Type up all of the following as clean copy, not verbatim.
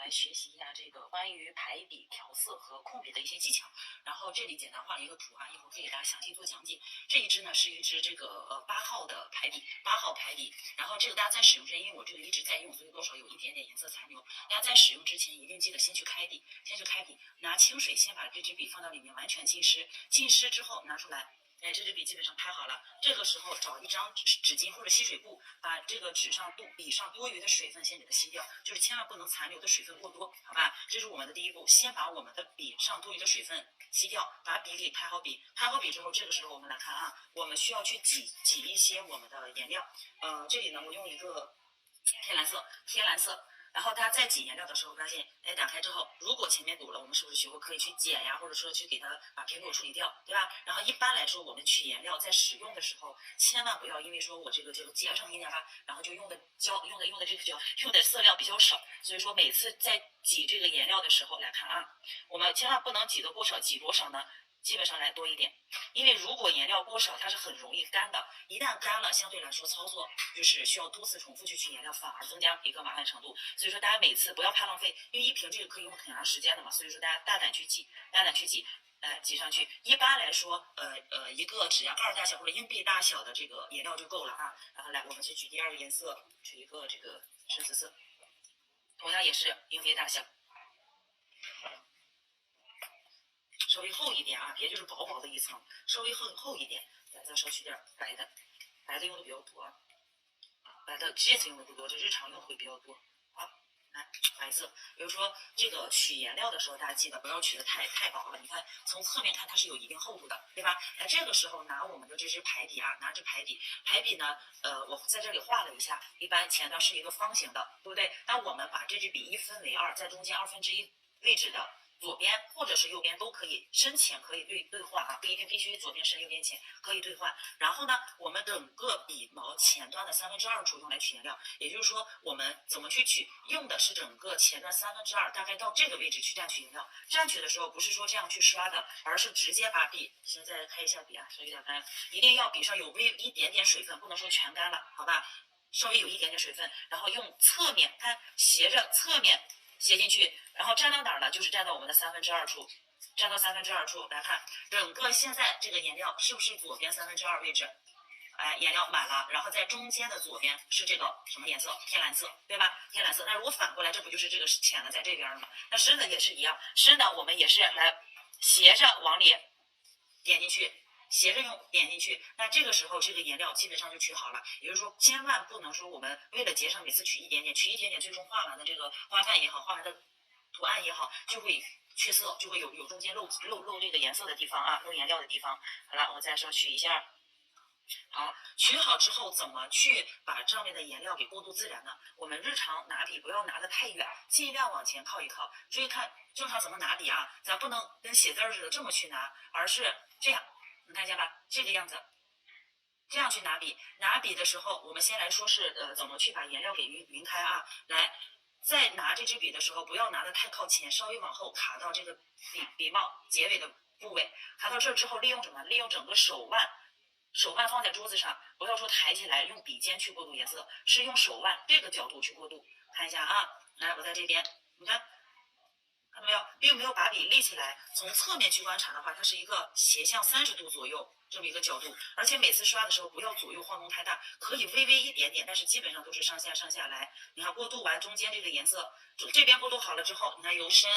来学习一下这个关于排笔调色和控笔的一些技巧。然后这里简单画了一个图啊，一会儿可以给大家详细做讲解。这一支呢是一支这个8号的排笔，8号排笔。然后这个大家在使用之前，因为我这个一直在用，所以多少有一点点颜色残留。大家在使用之前一定记得先去开笔，拿清水先把这支笔放到里面完全浸湿，浸湿之后拿出来。哎，这支笔基本上拍好了，这个时候找一张纸巾或者吸水布，把这个笔上多余的水分先给它吸掉，就是千万不能残留的水分过多，好吧？这是我们的第一步，先把我们的笔上多余的水分吸掉，把笔给拍好笔。拍好笔之后，这个时候我们来看啊，我们需要去挤一些我们的颜料。这里呢，我用一个天蓝色。然后大家在挤颜料的时候发现，哎，打开之后，如果前面堵了，我们是不是学过可以去剪呀，或者说去给它把苹果处理掉，对吧？然后一般来说，我们取颜料在使用的时候，千万不要因为说我这个节省一点吧，然后就用的色料比较少，所以说每次在挤这个颜料的时候来看啊，我们千万不能挤得过少，挤多少呢？基本上来多一点，因为如果颜料过少，它是很容易干的。一旦干了，相对来说操作就是需要多次重复去取颜料，反而增加一个麻烦程度。所以说大家每次不要怕浪费，因为一瓶这个可以用很长时间的嘛。所以说大家大胆去挤，挤上去。一般来说，一个指甲盖大小或者硬币大小的这个颜料就够了啊。然后来，我们去取第二个颜色，取一个这个深紫色，同样也是硬币大小。稍微厚一点啊，别就是薄薄的一层，稍微厚一点，再少取点白的，白的用的比较多啊，白的这次用的不多，这日常用会比较多。好，来白色，比如说这个取颜料的时候，大家记得不要取的太薄了，你看从侧面看它是有一定厚度的，对吧？那这个时候拿我们的这支排笔啊，拿着排笔呢，我在这里画了一下，一般前端是一个方形的，对不对？那我们把这支笔一分为二，在中间1/2位置的左边或者是右边都可以，深浅可以兑换啊，不一定必须左边深右边浅，可以兑换。然后呢，我们整个笔毛前端的2/3处用来取颜料，也就是说我们怎么去取，用的是整个前端2/3，大概到这个位置去蘸取颜料。蘸取的时候不是说这样去刷的，而是直接把笔，现在开一下笔啊，稍微有点干，一定要笔上有一点点水分，不能说全干了，好吧？稍微有一点点水分，然后用侧面，看斜着侧面斜进去，然后粘到哪儿呢？就是粘到我们的2/3处，粘到2/3处来看，整个现在这个颜料是不是左边2/3位置？哎，颜料满了，然后在中间的左边是这个什么颜色？天蓝色，对吧？天蓝色。那如果反过来，这不就是这个浅的在这边了吗？那深的也是一样，深的我们也是来斜着往里点进去。斜着用点进去，那这个时候这个颜料基本上就取好了。也就是说，千万不能说我们为了节省每次取一点点，最终画完的这个花瓣也好，画完的图案也好，就会缺色，就会有中间漏这个颜色的地方啊，漏颜料的地方。好了，我再稍取一下。好，取好之后怎么去把上面的颜料给过渡自然呢？我们日常拿笔不要拿得太远，尽量往前靠一靠。注意看，正常怎么拿笔啊？咱不能跟写字似的这么去拿，而是这样。你看见吧，这个样子，这样去拿笔。拿笔的时候，我们先来说是怎么去把颜料给匀开啊？来，在拿这支笔的时候，不要拿得太靠前，稍微往后卡到这个笔帽结尾的部位。卡到这之后，利用什么？利用整个手腕放在桌子上，不要说抬起来用笔尖去过渡颜色，是用手腕这个角度去过渡。看一下啊，来，我在这边，你看。看到没有，并没有把笔立起来。从侧面去观察的话，它是一个斜向30度左右这么一个角度，而且每次刷的时候不要左右晃动太大，可以微微一点点，但是基本上都是上下来。你看过渡完中间这个颜色，这边过渡好了之后，你看由深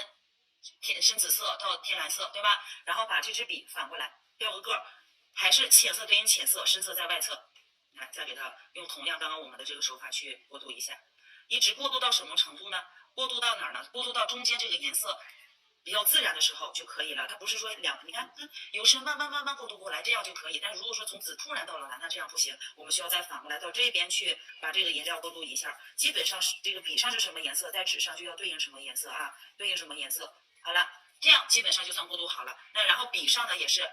紫色到天蓝色，对吧？然后把这支笔反过来标个个，还是浅色对应浅色，深色在外侧。你看，再给它用同样刚刚我们的这个手法去过渡一下，一直过渡到什么程度呢？过渡到哪儿呢？过渡到中间这个颜色比较自然的时候就可以了。它不是说你看由深慢慢过渡过来，这样就可以。但是如果说从紫突然到了蓝，那这样不行。我们需要再反过来到这边去把这个颜料过渡一下。基本上是这个笔上是什么颜色，在纸上就要对应什么颜色啊？对应什么颜色？好了，这样基本上就算过渡好了。那然后笔上呢也是。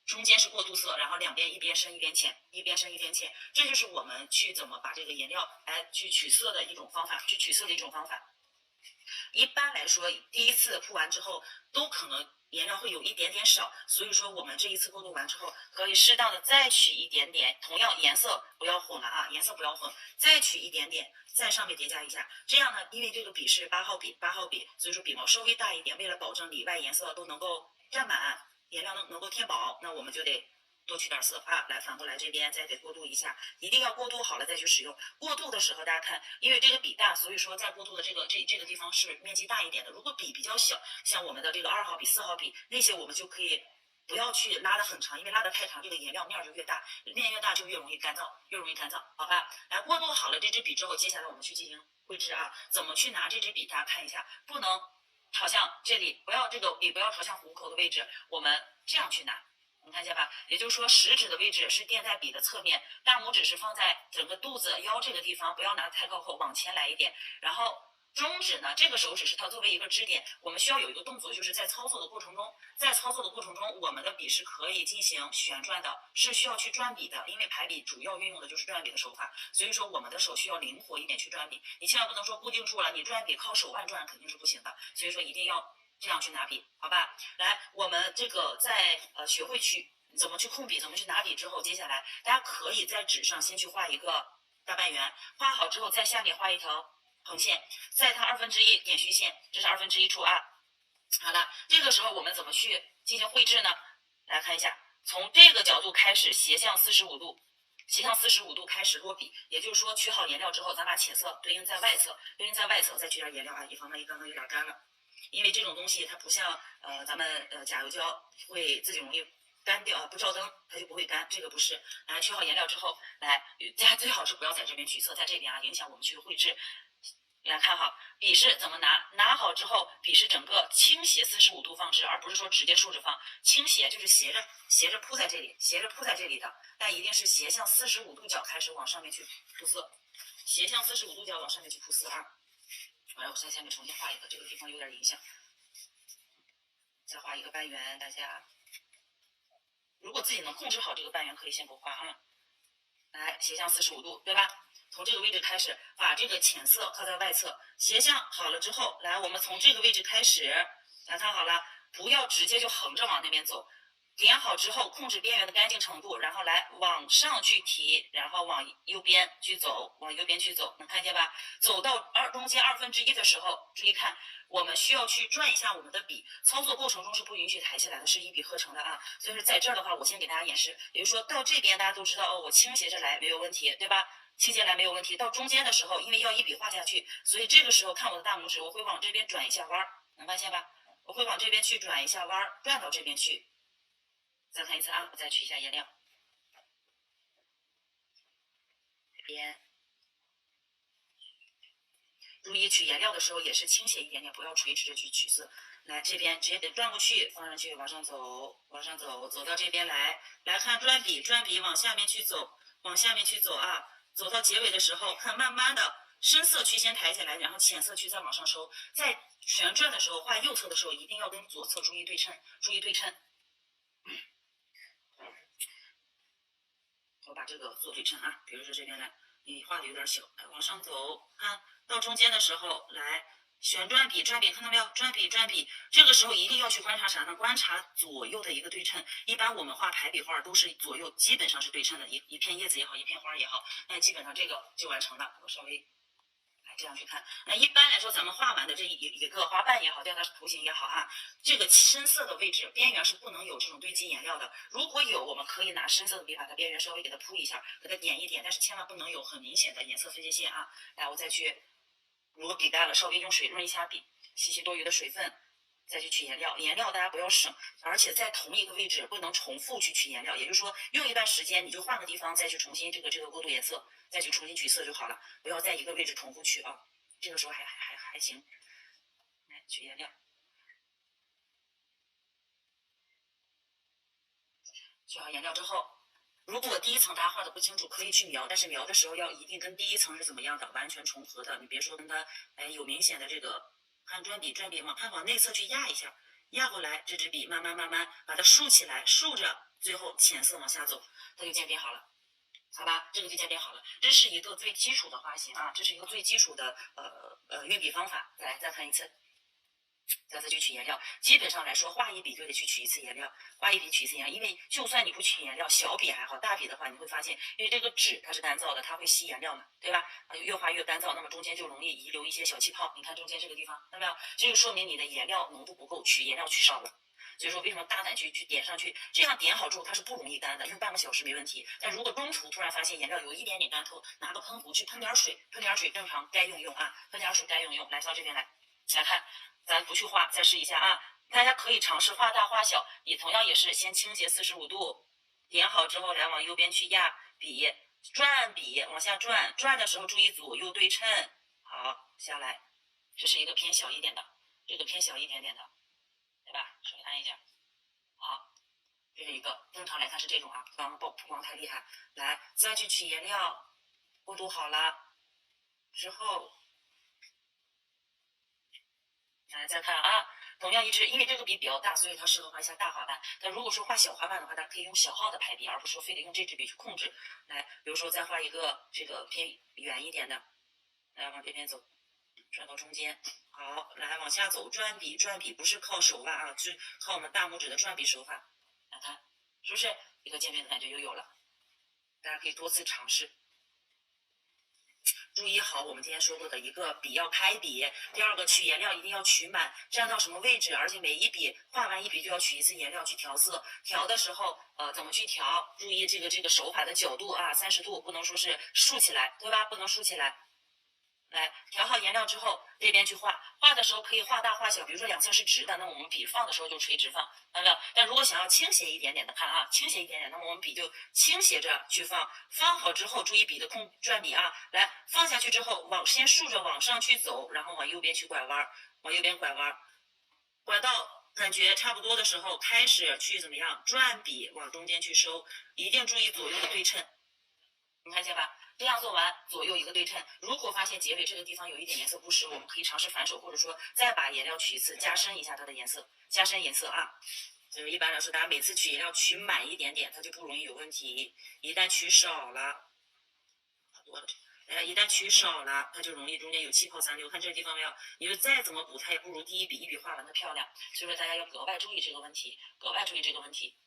中间是过渡色，然后两边一边深一边浅，一边深一边浅，这就是我们去怎么把这个颜料去取色的一种方法，一般来说，第一次铺完之后都可能颜料会有一点点少，所以说我们这一次过渡完之后，可以适当的再取一点点，同样颜色不要混了啊，颜色不要混，再取一点点，在上面叠加一下。这样呢，因为这个笔是8号笔，所以说笔毛稍微大一点，为了保证里外颜色都能够占满，颜料能够填饱，那我们就得多取点色啊，来反过来这边再给过渡一下，一定要过渡好了再去使用。过渡的时候大家看，因为这个笔大，所以说在过渡的这个地方是面积大一点的。如果笔比较小，像我们的这个2号笔、4号笔那些，我们就可以不要去拉得很长，因为拉得太长，这个颜料面就越大，面越大就越容易干燥，好吧？来过渡好了这支笔之后，接下来我们去进行绘制啊，怎么去拿这支笔？大家看一下，不能朝向这里，不要这个笔不要朝向虎口的位置，我们这样去拿。你看见吧？也就是说，食指的位置是垫在笔的侧面，大拇指是放在整个肚子腰这个地方，不要拿太靠后，往前来一点。然后中指呢，这个手指是它作为一个支点，我们需要有一个动作，就是在操作的过程中，我们的笔是可以进行旋转的，是需要去转笔的，因为排笔主要运用的就是转笔的手法，所以说我们的手需要灵活一点去转笔，你千万不能说固定住了，你转笔靠手腕转肯定是不行的，所以说一定要这样去拿笔，好吧？来，我们这个在学会怎么去控笔，怎么去拿笔之后，接下来大家可以在纸上先去画一个大半圆，画好之后在下面画一条横线，在它1/2点虚线，这是1/2处啊。好了，这个时候我们怎么去进行绘制呢？来看一下，从这个角度开始斜向45度。斜向45度开始落笔，也就是说取好颜料之后，咱把浅色对应在外侧，再取点颜料啊，以防万一刚刚有点干了。因为这种东西它不像咱们甲油胶会自己容易干掉啊，不照灯它就不会干，这个不是。来取好颜料之后，来大家最好是不要在这边取色，在这边啊影响我们去绘制。来看好笔是怎么拿，拿好之后笔是整个倾斜45度放置，而不是说直接竖着放。倾斜就是斜着铺在这里，的，但一定是斜向45度角开始往上面去铺色，斜向45度角往上面去铺色啊。完了，我在下面重新画一个，这个地方有点影响。再画一个半圆，大家如果自己能控制好这个半圆，可以先不画啊。来，斜向45度，对吧？从这个位置开始，把这个浅色靠在外侧，斜向好了之后，来，我们从这个位置开始，来看好了，不要直接就横着往那边走。点好之后，控制边缘的干净程度，然后来往上去提，然后往右边去走，能看见吧？走到中间1/2的时候，注意看，我们需要去转一下我们的笔，操作过程中是不允许抬起来的，是一笔合成的啊。所以说在这儿的话，我先给大家演示，也就是说到这边大家都知道哦，我倾斜着来没有问题，对吧？倾斜来没有问题，到中间的时候，因为要一笔画下去，所以这个时候看我的大拇指，我会往这边转一下弯，能发现吧？我会往这边去转一下弯，转到这边去。再看一次啊，我再取一下颜料，这边注意取颜料的时候也是倾斜一点点，不要垂直着去取色。来这边直接给转过去，放上去，往上走，走到这边来，来看转笔往下面去走，啊，走到结尾的时候，看慢慢的深色区先抬起来，然后浅色区再往上收。在旋转的时候，画右侧的时候一定要跟左侧注意对称。我把这个做对称啊，比如说这边来，你画的有点小，来往上走，看到中间的时候，来旋转笔，看到没有？转笔，这个时候一定要去观察啥呢？观察左右的一个对称。一般我们画排笔画都是左右基本上是对称的，一片叶子也好，一片花也好，那基本上这个就完成了。我稍微这样去看，那一般来说，咱们画完的这一个花瓣也好，吊带图形也好啊，这个深色的位置边缘是不能有这种堆积颜料的。如果有，我们可以拿深色的笔把它边缘稍微给它铺一下，给它点一点，但是千万不能有很明显的颜色分界线啊。来，我再去，如果笔干了，稍微用水润一下笔，吸多余的水分。再去取颜料，大家不要省，而且在同一个位置不能重复去取颜料，也就是说用一段时间你就换个地方再去重新这个过渡颜色，再去重新取色就好了，不要在一个位置重复取啊，这个时候还行。来取颜料，取好颜料之后，如果第一层大家画的不清楚，可以去描，但是描的时候要一定跟第一层是怎么样的完全重合的，你别说跟它有明显的这个。看转笔往内侧去压一下，压过来，这支笔慢慢把它竖起来，竖着，最后浅色往下走，它就渐变好了。好吧，这个就鉴别好了。这是一个最基础的画型啊，这是一个最基础的运笔方法。再看一次。再次去取颜料，基本上来说，画一笔就得去取一次颜料，画一笔取一次颜料。因为就算你不取颜料，小笔还好，大笔的话，你会发现，因为这个纸它是干燥的，它会吸颜料嘛，对吧？越画越干燥，那么中间就容易遗留一些小气泡。你看中间这个地方，看到没有？这就说明你的颜料浓度不够，取颜料取少了。所以说，为什么大胆去点上去？这样点好之后，它是不容易干的，用半个小时没问题。但如果中途突然发现颜料有一点点干透，拿个喷壶去喷点水，正常该用用啊，喷点水该用用。来到这边来看。咱不去画，再试一下啊！大家可以尝试画大画小，也同样也是先倾斜45度，点好之后来往右边去压笔，转笔往下转，转的时候注意左右对称。好，下来，这是一个偏小一点的，这个偏小一点点的，对吧？稍微按一下，好，这是一个正常来看是这种啊，曝光太厉害。来，再去取颜料，过渡好了之后。来再看啊，同样一支，因为这个笔比较大，所以它适合画一下大花瓣。但如果说画小花瓣的话，大家可以用小号的排比，而不是说非得用这支笔去控制。来，比如说再画一个这个偏圆一点的，来往这边走，转到中间。好，来往下走，转笔，不是靠手腕啊，是靠我们大拇指的转笔手法。来看，是不是一个渐变的感觉又有了？大家可以多次尝试。注意好我们今天说过的一个笔要开笔，第二个取颜料一定要取满，站到什么位置，而且每一笔画完一笔就要取一次颜料去调色。调的时候怎么去调？注意这个手法的角度啊，30度，不能说是竖起来，对吧？不能竖起来。来调好颜料之后，这边去画，画的时候可以画大画小，比如说两侧是直的，那么我们笔放的时候就垂直放，看到没有？但如果想要倾斜一点点的，看啊，倾斜一点点，那么我们笔就倾斜着去放，放好之后注意笔的转笔啊，来放下去之后先竖着往上去走，然后往右边去拐弯，往右边拐弯，拐到感觉差不多的时候，开始去怎么样转笔往中间去收，一定注意左右的对称，你看见吧？这样做完，左右一个对称。如果发现结尾这个地方有一点颜色不实，我们可以尝试反手，或者说再把颜料取一次，加深一下它的颜色，加深颜色啊。就是一般来说，大家每次取颜料取满一点点，它就不容易有问题。一旦取少了，好多了，一旦取少了，它就容易中间有气泡残留。看这个地方没有？你就再怎么补，它也不如第一笔画完的漂亮。所以说大家要格外注意这个问题，格外注意这个问题。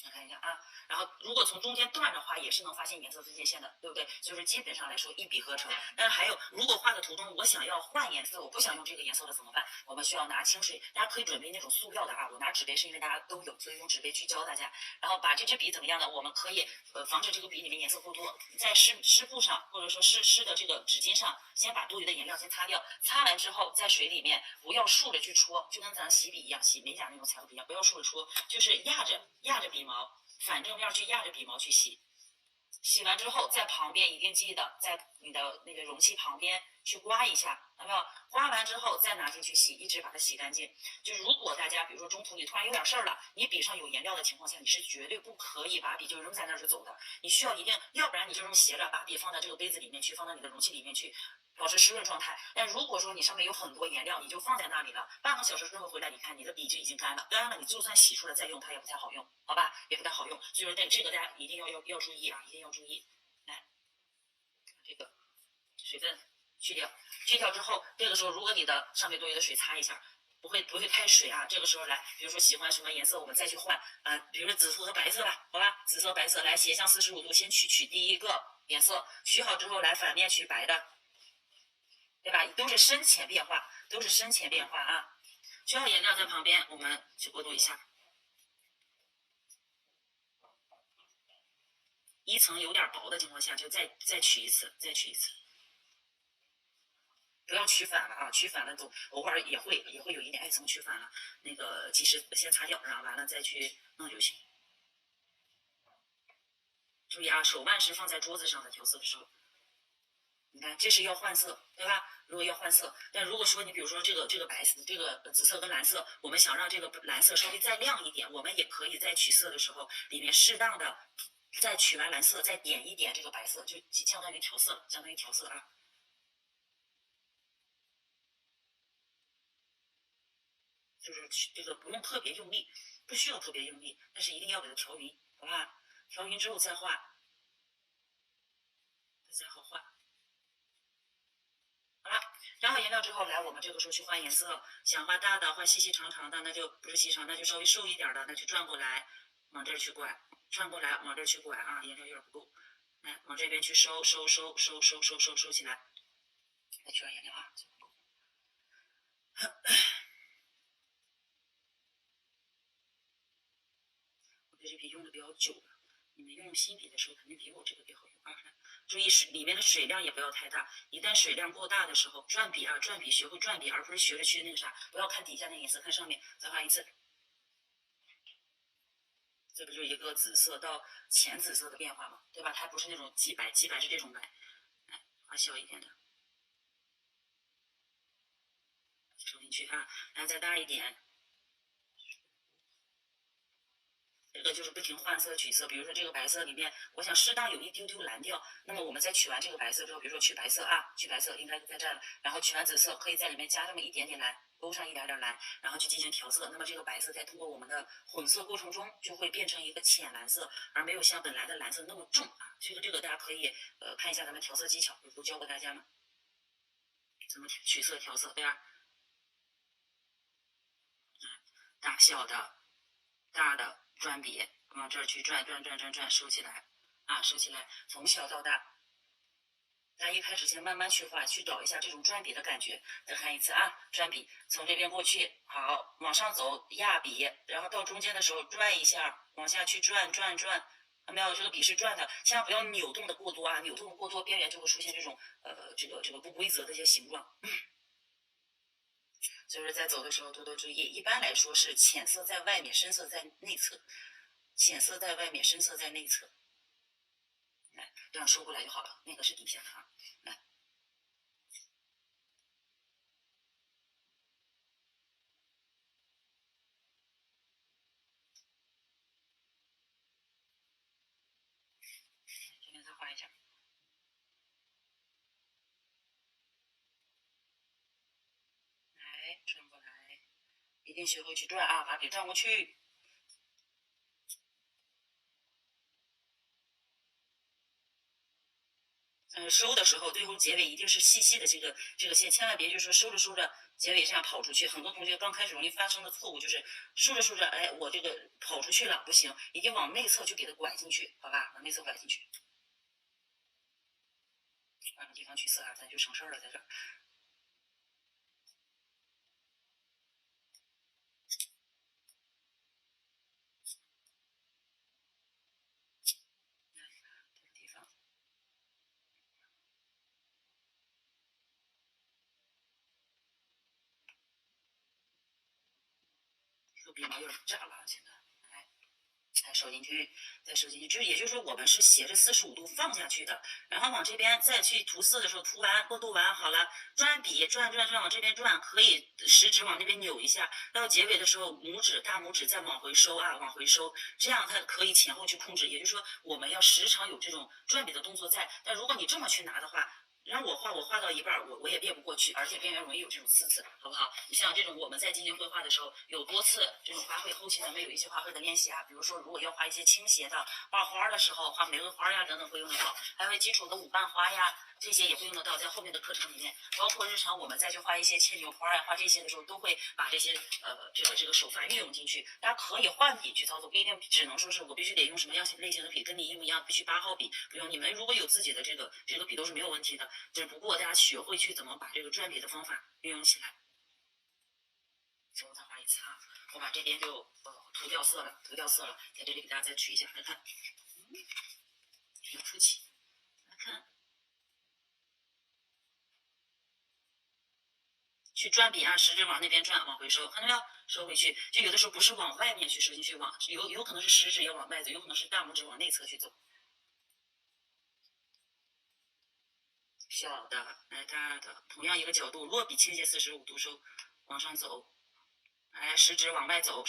来看一下啊，然后如果从中间断的话，也是能发现颜色分界线的，对不对？就是基本上来说一笔合成。但是还有，如果画的途中我想要换颜色，我不想用这个颜色了怎么办？我们需要拿清水，大家可以准备那种塑料的啊，我拿纸杯是因为大家都有，所以用纸杯去教大家。然后把这支笔怎么样呢？我们可以防止这个笔里面颜色过多，在湿布上或者说湿的这个纸巾上，先把多余的颜料先擦掉，擦完之后在水里面不要竖着去戳，就跟咱洗笔一样，洗美甲那种彩绘笔一样，不要竖着戳，就是压着笔毛。反正面去压着笔毛去洗，洗完之后在旁边一定记得在你的那个容器旁边去刮一下，有没有？刮完之后再拿进去洗，一直把它洗干净。就如果大家比如说中途你突然有点事儿了，你笔上有颜料的情况下，你是绝对不可以把笔就扔在那儿就走的，你需要一定，要不然你就这么斜着把笔放在这个杯子里面去，放到你的容器里面去。保持湿润状态，但如果说你上面有很多颜料，你就放在那里了，半个小时之后回来，你看你的笔就已经干了，干了你就算洗出来再用，它也不太好用，好吧，也不太好用。所以说这个大家一定要注意啊，一定要注意。来，这个水分去掉之后，这个时候如果你的上面多余的水擦一下。不会太水啊，这个时候来，比如说喜欢什么颜色，我们再去换比如说紫色和白色吧，好吧，紫色白色来斜向45度，先取第一个颜色，取好之后来反面取白的。对吧？都是深浅变化，啊。取好颜料在旁边，我们去过渡一下。一层有点薄的情况下，就再取一次，不要取反了啊！取反了都偶尔也会有一点爱层取反了，那个及时先擦掉，然后完了再去弄就行。注意啊，手腕是放在桌子上的调色的时候。你看，这是要换色，对吧？如果要换色，但如果说你比如说这个白色、这个紫色跟蓝色，我们想让这个蓝色稍微再亮一点，我们也可以在取色的时候里面适当的再取完蓝色，再点一点这个白色，就相当于调色啊。就是这个不用特别用力，不需要特别用力，但是一定要给它调匀，好吧？调匀之后再画。转好颜料之后，来我们这个时候去换颜色，想画大的，画细细长长的，那就不是细长，那就稍微瘦一点的，那就转过来，往这儿去拐，转过来往这儿去拐啊，颜料有点不够，来往这边去收起来，再去点颜料啊。我对这笔用的比较久了，你们用新笔的时候肯定比我这个笔好用啊。注意里面的水量也不要太大，一旦水量过大的时候，转笔啊，转笔学会转笔，而不是学着去那个啥，不要看底下那颜色，看上面。再画一次，这不就是一个紫色到浅紫色的变化吗？对吧？它不是那种极白，极白是这种白。来，画小一点的，收进去啊，来再大一点。这个就是不停换色取色，比如说这个白色里面，我想适当有一丢丢蓝调，那么我们在取完这个白色之后，比如说取白色啊，取白色应该在这了，然后取完紫色，可以在里面加这么一点点蓝，勾上一点点蓝，然后去进行调色。那么这个白色在通过我们的混色过程中，就会变成一个浅蓝色，而没有像本来的蓝色那么重啊。所以这个大家可以看一下咱们调色技巧，都教过大家吗？怎么取色调色，对吧？大小的，大的。转笔往这儿去转，收起来啊，收起来，从小到大，大家一开始先慢慢去画，去找一下这种转笔的感觉。再看一次啊，转笔从这边过去，好，往上走压笔，然后到中间的时候转一下，往下去转，看没有？这个笔是转的，千万不要扭动的过多啊，扭动的过多，边缘就会出现这种这个不规则的一些形状。就是在走的时候多多注意，一般来说是浅色在外面，深色在内侧。浅色在外面，深色在内侧。来，这样收过来就好了。那个是底下的啊。来，这边再画一下。来，转过来，一定学会去转啊，把笔转过去。收的时候，最后结尾一定是细细的这个线，千万别就是说收着结尾这样跑出去。很多同学刚开始容易发生的错误就是收着，哎，我这个跑出去了，不行，一定往内侧去给它拐进去，好吧？往内侧拐进去。换个地方取色啊，咱就省事了，在这儿。笔毛有点炸了，现在，来，再收进去，就是也就是说我们是斜着45度放下去的，然后往这边再去涂色的时候，过渡完好了，转笔转往这边转，可以食指往那边扭一下，到结尾的时候大拇指再往回收啊，往回收，这样它可以前后去控制。也就是说我们要时常有这种转笔的动作在，但如果你这么去拿的话。让我画到一半，我也变不过去，而且边缘容易有这种刺刺，好不好？你像这种我们在进行绘画的时候，有多次这种花卉，后期咱们有一些花卉的练习啊，比如说如果要画一些倾斜的，画花的时候，画玫瑰花呀等等会用得到，还有基础的五瓣花呀，这些也会用得到，在后面的课程里面，包括日常我们再去画一些牵牛花呀，画这些的时候，都会把这些这个手法运用进去。大家可以换笔去操作，不一定只能说是我必须得用什么样类型的笔，跟你一模一样，必须8号笔，不用。你们如果有自己的这个笔都是没有问题的，只不过大家学会去怎么把这个转笔的方法运用起来。最后再画一次啊，我把这边就涂掉色了，在这里给大家再取一下，来看，有出奇，来看。去转笔啊，食指往那边转，往回收，看到没有？收回去，就有的时候不是往外面去收进去，有可能是食指要往外走，有可能是大拇指往内侧去走。小的来大的，同样一个角度，落笔倾斜45度收，往上走，哎，食指往外走，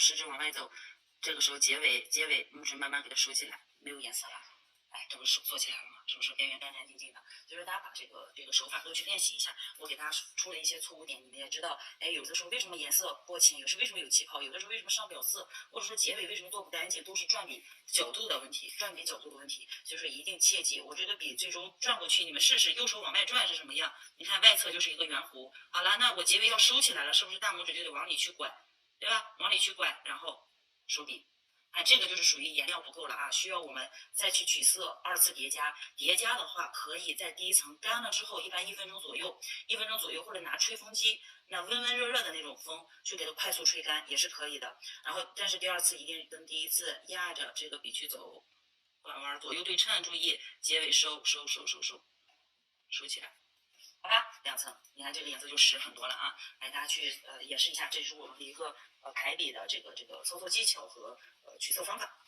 这个时候结尾拇指慢慢给它收起来，没有颜色了，哎，这不是手做起来了吗？是不是边缘干干净净的？就是大家把这个手法都去练习一下。我给大家出了一些错误点，你们也知道，哎，有的时候为什么颜色过浅，有时候为什么有气泡，有的时候为什么上不了色，或者说结尾为什么做不干净，都是转笔角度的问题，转笔角度的问题，就是一定切记，我这个笔最终转过去，你们试试，右手往外转是什么样？你看外侧就是一个圆弧，好了，那我结尾要收起来了，是不是大拇指就得往里去拐，对吧？往里去拐，然后收笔。哎，这个就是属于颜料不够了啊，需要我们再去取色，二次叠加。叠加的话，可以在第一层干了之后，一般1分钟左右，1分钟左右，或者拿吹风机，那温温热热的那种风，去给它快速吹干也是可以的。然后，但是第二次一定跟第一次压着这个笔去走，弯弯左右对称，注意结尾收起来。好吧，2层，你看这个颜色就实很多了啊！来，大家去演示一下，这是我们的一个排笔的这个操作技巧和取色方法。